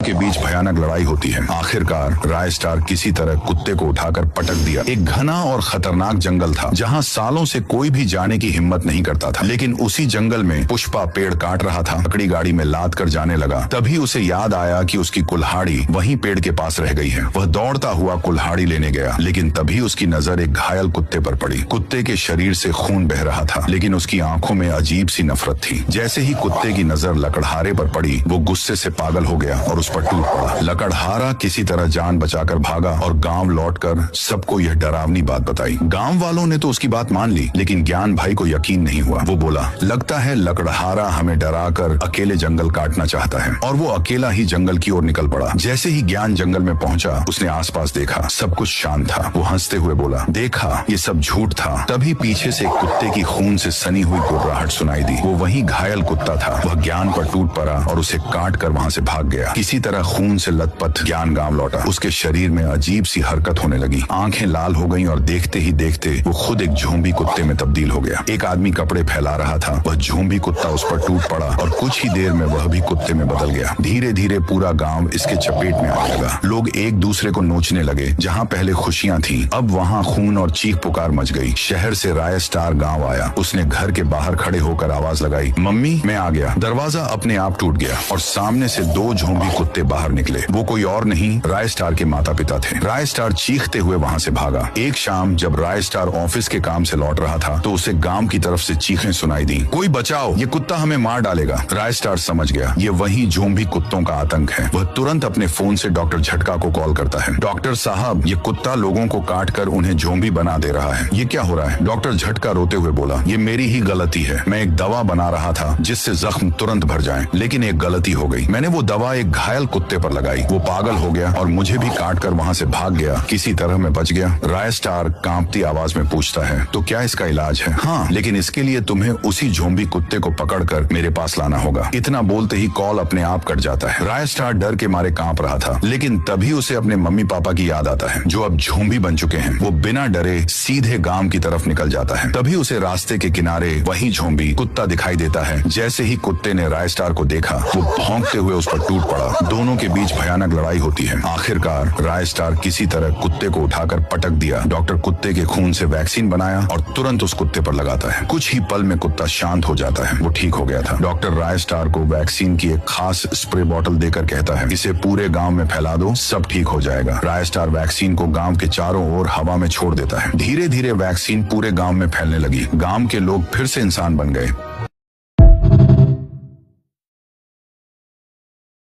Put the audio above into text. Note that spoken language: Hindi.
के बीच भयानक लड़ाई होती है। आखिरकार राय स्टार किसी तरह कुत्ते को उठाकर पटक दिया। एक घना और खतरनाक जंगल था जहां सालों से कोई भी जाने की हिम्मत नहीं करता था। लेकिन उसी जंगल में पुष्पा पेड़ काट रहा था। लकड़ी गाड़ी में लाद कर जाने लगा। तभी उसे याद आया कि उसकी कुल्हाड़ी वहीं पेड़ के पास रह गई है। वह दौड़ता हुआ कुल्हाड़ी लेने गया, लेकिन तभी उसकी नजर एक घायल कुत्ते पर पड़ी। कुत्ते के शरीर से खून बह रहा था, लेकिन उसकी आंखों में अजीब सी नफरत थी। जैसे ही कुत्ते की नजर लकड़हारे पर पड़ी, वो गुस्से से पागल हो गया और उस पर टूट पड़ा। लकड़हारा किसी तरह जान बचाकर भागा और गांव लौटकर सबको यह डरावनी बात बताई। गांव वालों ने तो उसकी बात मान ली, लेकिन ज्ञान भाई को यकीन नहीं हुआ। वो बोला, लगता है लकड़हारा हमें डराकर अकेले जंगल काटना चाहता है, और वो अकेला ही जंगल की ओर निकल पड़ा। जैसे ही ज्ञान जंगल में पहुंचा, उसने आसपास देखा, सब कुछ शांत था। वो हंसते हुए बोला, देखा ये सब झूठ था। तभी पीछे से एक कुत्ते की खून से सनी हुई गुर्राहट सुनाई दी। वो वही घायल कुत्ता था। वह ज्ञान पर टूट पड़ा और उसे काट कर वहां से भाग गया। किसी तरह खून से लथपथ ज्ञान गांव लौटा। उसके शरीर में अजीब सी हरकत होने लगी। आंखें लाल हो गईं और देखते ही देखते वो खुद एक झोंबी कुत्ते में तब्दील हो गया। एक आदमी कपड़े फैला रहा था। वह झोंबी कुत्ता उस पर टूट पड़ा और कुछ ही देर में वह भी कुत्ते में बदल गया। धीरे धीरे पूरा गांव इसके चपेट में आने लगा। लोग एक दूसरे को नोचने लगे। जहां पहले खुशियां थी, अब वहां खून और चीख पुकार मच गई। शहर से राय स्टार गांव आया। उसने घर के बाहर खड़े होकर आवाज लगाई, मम्मी मैं आ गया। दरवाजा अपने आप टूट गया और सामने से दो झोंबी कुत्ते बाहर निकले। वो कोई और नहीं, राय स्टार के माता पिता थे। राय स्टार चीखते हुए वहां से भागा। एक शाम जब राय स्टार ऑफिस के काम से लौट रहा था, तो उसे गांव की तरफ से चीखें सुनाई दी, कोई बचाओ, ये कुत्ता हमें मार डालेगा। राय स्टार समझ गया, ये वही झोंबी कुत्तों का आतंक है। वह तुरंत अपने फोन से डॉक्टर झटका को कॉल करता है। डॉक्टर साहब, ये कुत्ता लोगों को काट कर उन्हें झोंबी बना दे रहा है, ये क्या हो रहा है? डॉक्टर झटका रोते हुए बोला, ये मेरी ही गलती है। मैं एक दवा बना रहा था जिससे जख्म तुरंत भर जाए, लेकिन एक गलती हो गई। मैंने वो दवा एक घायल कुत्ते पर लगाई। वो पागल हो गया और मुझे भी काट कर वहाँ से भाग गया। किसी तरह मैं बच गया। राय स्टार कांपती आवाज में पूछता है, तो क्या इसका इलाज है? हाँ, लेकिन इसके लिए तुम्हें उसी झोंबी कुत्ते को पकड़कर मेरे पास लाना होगा। इतना बोलते ही कॉल अपने आप कट जाता है। राय स्टार डर के मारे कांप रहा था, लेकिन तभी उसे अपने मम्मी पापा की याद आता है, जो अब झोंबी बन चुके हैं। वो बिना डरे सीधे गांव की तरफ निकल जाता है। तभी उसे रास्ते के किनारे वही झोंबी कुत्ता दिखाई देता है। जैसे ही कुत्ते ने राय स्टार को देखा, वो भौंकते हुए उस पर टूट पड़ा। दोनों के बीच भयानक लड़ाई होती है। आखिरकार राय स्टार किसी तरह कुत्ते को उठाकर पटक दिया। डॉक्टर कुत्ते के खून से वैक्सीन बनाया और तुरंत उस कुत्ते पर लगाता है। कुछ ही पल में कुत्ता शांत हो जाता है। वो ठीक हो गया था। डॉक्टर राय स्टार को वैक्सीन की एक खास स्प्रे बॉटल देकर कहता है, इसे पूरे गांव में फैला दो, सब ठीक हो जाएगा। राय स्टार वैक्सीन को गांव के चारों ओर हवा में छोड़ देता है। धीरे धीरे वैक्सीन पूरे गांव में फैलने लगी। गांव के लोग फिर से इंसान बन गए।